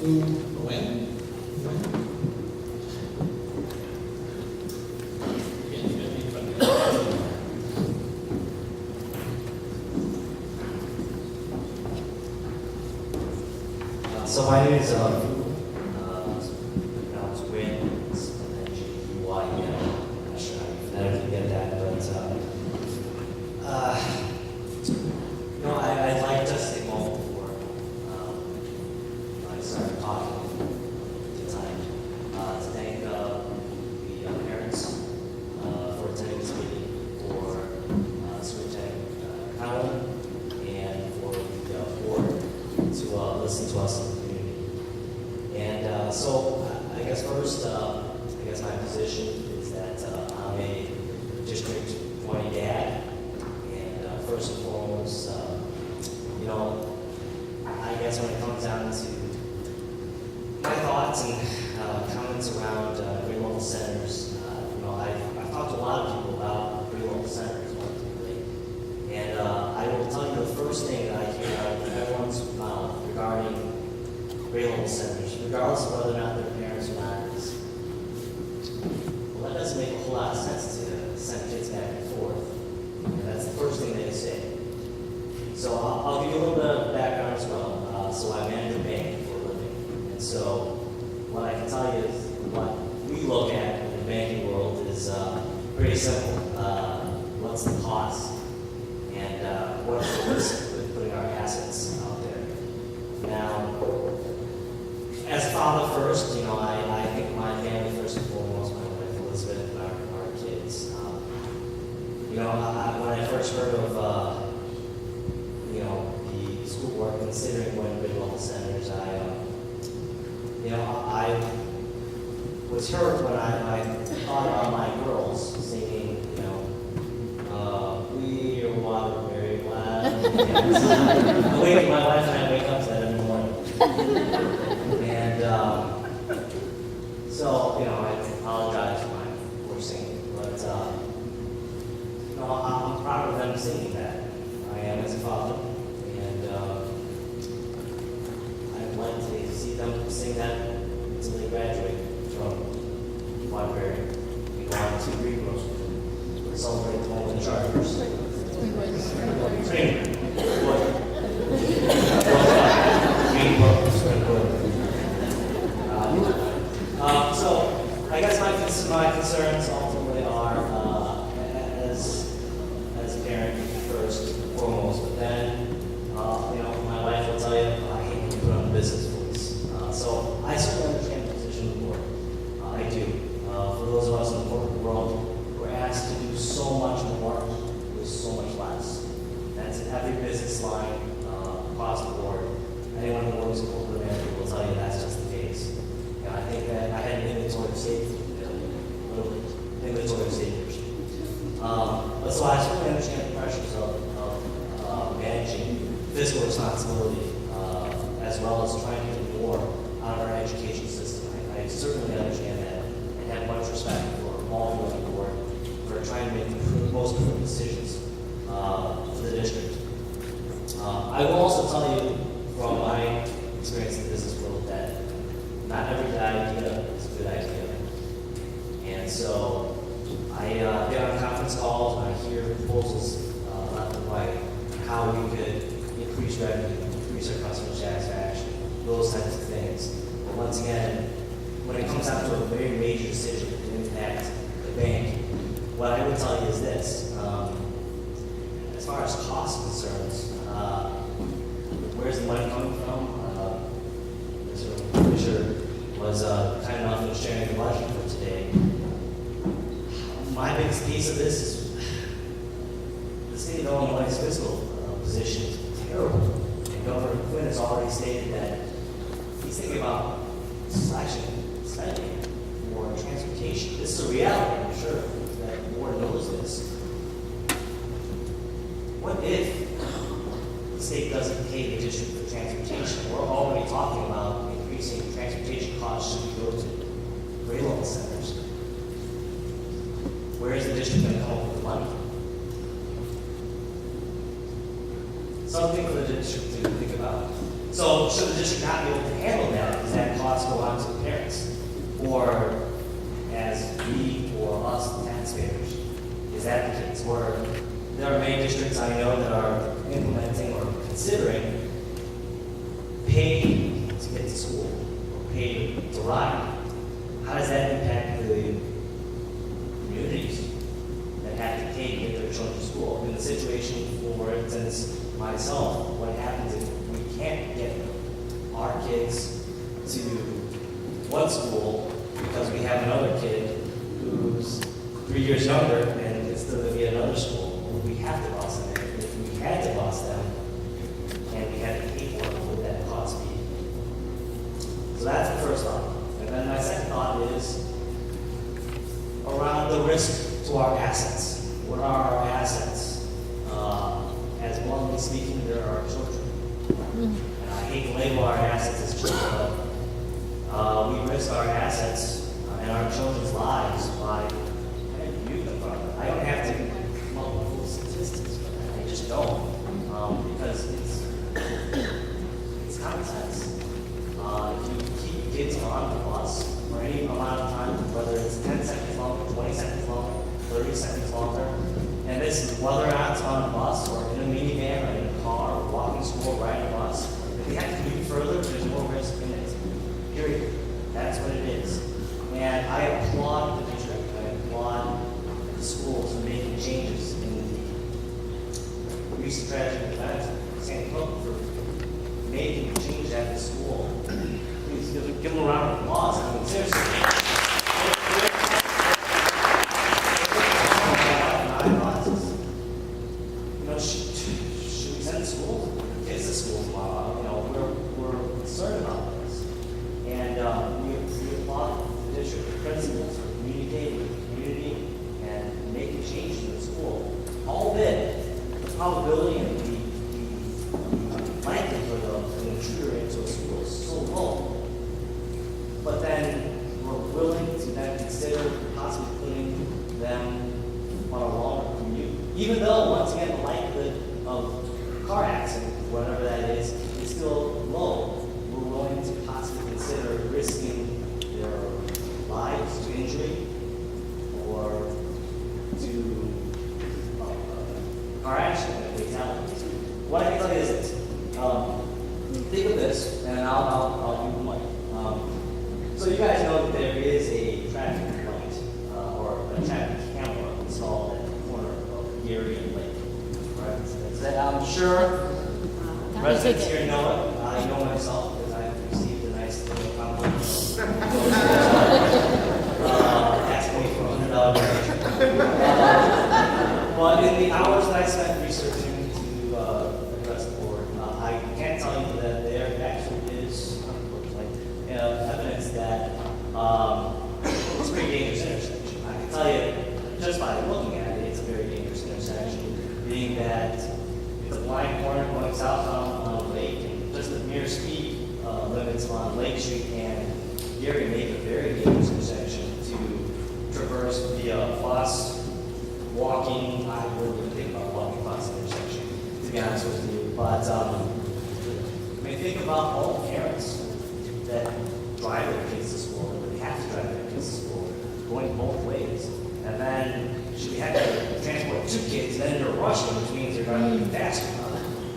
to Gwen. So my name is pronounced Win, it's N-G-U-Y-N. I'm not sure how you phonetically get that, but I'd like to take a moment before I started talking tonight to thank the parents for attending this meeting, for Superintendent Connolly, and for the board to listen to us in the community. And so I guess first, my position is that I'm a District 20 dad, and first and foremost, I guess when it comes down to my thoughts and comments around grade level centers, I've talked to a lot of people about grade level centers, particularly, and I will tell you the first thing that I hear out of everyone's mouth regarding grade level centers, regardless of whether or not their parents or not, is, well, that doesn't make a whole lot of sense to send kids back and forth. And that's the first thing they say. So I'll give you a little bit of background as well. So I manage a bank for a living. And so what I can tell you is what we look at in the banking world is pretty simple. What's the cost? And what's the risk with putting our assets out there? Now, as a father first, I think of my family first and foremost, my wife Elizabeth, and our kids. When I first heard of the school board considering going to grade level centers, I was hurt when I thought about my girls singing, we are water very glad. The way my wife and I wake up to that every morning. And so, I apologize for my poor singing, but I'm proud of them singing that. I am as a father, and I'd like to see them sing that until they graduate from Waterbury and go on to Greenville School to celebrate the home of the Chargers. So I guess my concerns ultimately are as a parent first and foremost, but then my wife will tell you I hate to put on the business voice. So I certainly understand the position of the board. I do. For those of us in the corporate world, we're asked to do so much more with so much less. That's in every business line across the board. Anyone who works in corporate America will tell you that's just the case. And I think that I had an inventory of safety, inventory of saviors. But so I certainly understand the pressures of managing fiscal responsibility as well as trying to do more out of our education system. I certainly understand that and have much respect for all of you on the board for trying to make the most prudent decisions for the district. I will also tell you from my experience in the business world that not every good idea is a good idea. And so I get on conference calls and I hear proposals left and right on how we could increase revenue, increase our customer satisfaction, those types of things. But once again, when it comes down to a very major decision that can impact the bank, what I would tell you is this. As far as cost concerns, where's the money coming from? Mr. Fisher was kind enough in sharing the budget for today. My biggest piece of this is the state of Illinois' fiscal position is terrible. And Governor Quinn has already stated that he's thinking about slashing spending for transportation. This is a reality, I'm sure that the board knows this. What if the state doesn't pay the district for transportation? We're already talking about increasing transportation costs should we go to grade level centers. Where is the district going to come up with the money? Something for the district to think about. So should the district not be able to handle that? Is that responsible parents, or as we or us taxpayers? Is that the case? Or there are many districts I know that are implementing or considering pay to get to school or pay to ride. How does that impact the communities that have to pay to get their children to school? In the situation, for instance, myself, what happens if we can't get our kids to one school because we have another kid who's 3 years younger and is still going to be at another school? Well, we have to bus them. And if we had to bus them and we had to pay for it, what would that cost be? So that's the first thought. And then my second thought is around the risk to our assets. What are our assets? As bluntly speaking, there are our children. And I hate to label our assets as children, but we risk our assets and our children's lives by having to mute them from it. I don't have to come up with full statistics for that. I just don't. Because it's common sense. If you keep kids on the bus for any amount of time, whether it's 10 seconds longer, 20 seconds longer, 30 seconds longer, and this is whether or not it's on a bus or in a minivan or in a car or walking to school, riding a bus, if you have to commute further, there's more risk in it. Period. That's what it is. And I applaud the district, I applaud the schools for making changes in the recent tragic events in St. Hook for making changes at the school. Please give them a round of applause. I mean, seriously. Should we send schools, kids to school tomorrow? We're concerned about this. And we applaud the district principals for communicating with the community and making changes in the school. All of it, the probability and the likelihood of an intruder into a school is so low. But then we're willing to then consider possibly putting them on a longer commute. Even though, once again, the likelihood of car accident, whatever that is still low, we're willing to possibly consider risking their lives to injury or to car accident, fatality. What I can tell you is this. Think of this, and I'll give the mic. So you guys know that there is a traffic light or a traffic camera installed at the corner of Gary and Lake. Right? I'm sure residents here know it. I know myself because I've received a nice little compliment. Asking me for $100 donation. But in the hours that I spent researching to address the board, I can't tell you that there actually is, unfortunately, evidence that it's a very dangerous intersection. I can tell you, just by looking at it, it's a very dangerous intersection, being that it's a blind corner going south on Lake, and just the mere speed limits on Lake Street and Gary make a very dangerous intersection to traverse via bus, walking. I wouldn't even think about walking across the intersection, to be honest with you. But I mean, think about all the parents that drive their kids to school, or they have to drive their kids to school, going both ways. And then should we have to transport two kids, then they're rushing, which means they're driving even faster.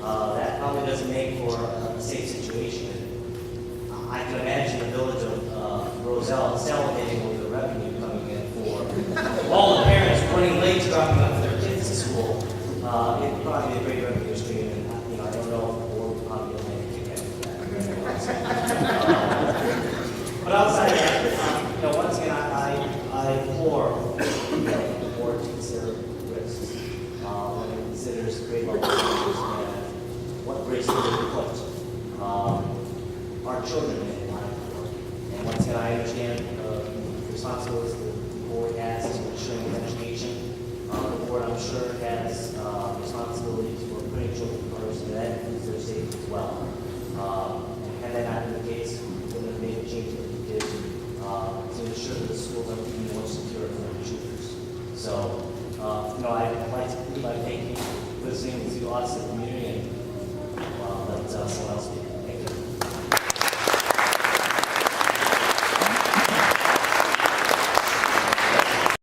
That probably doesn't make for a safe situation. I can imagine the village of Roselle salivating with the revenue coming in for all the parents running late to dropping off their kids to school. It'd probably be a great revenue stream, and I don't know if the board would probably get a kick out of that. But outside of that, once again, I implore the board to consider risks when it considers grade level changes and what grades they would put our children in line for. And once again, I understand the responsibilities the board has to ensuring education. The board, I'm sure, has responsibilities for putting children first, and that includes their safety as well. And had that not been the case,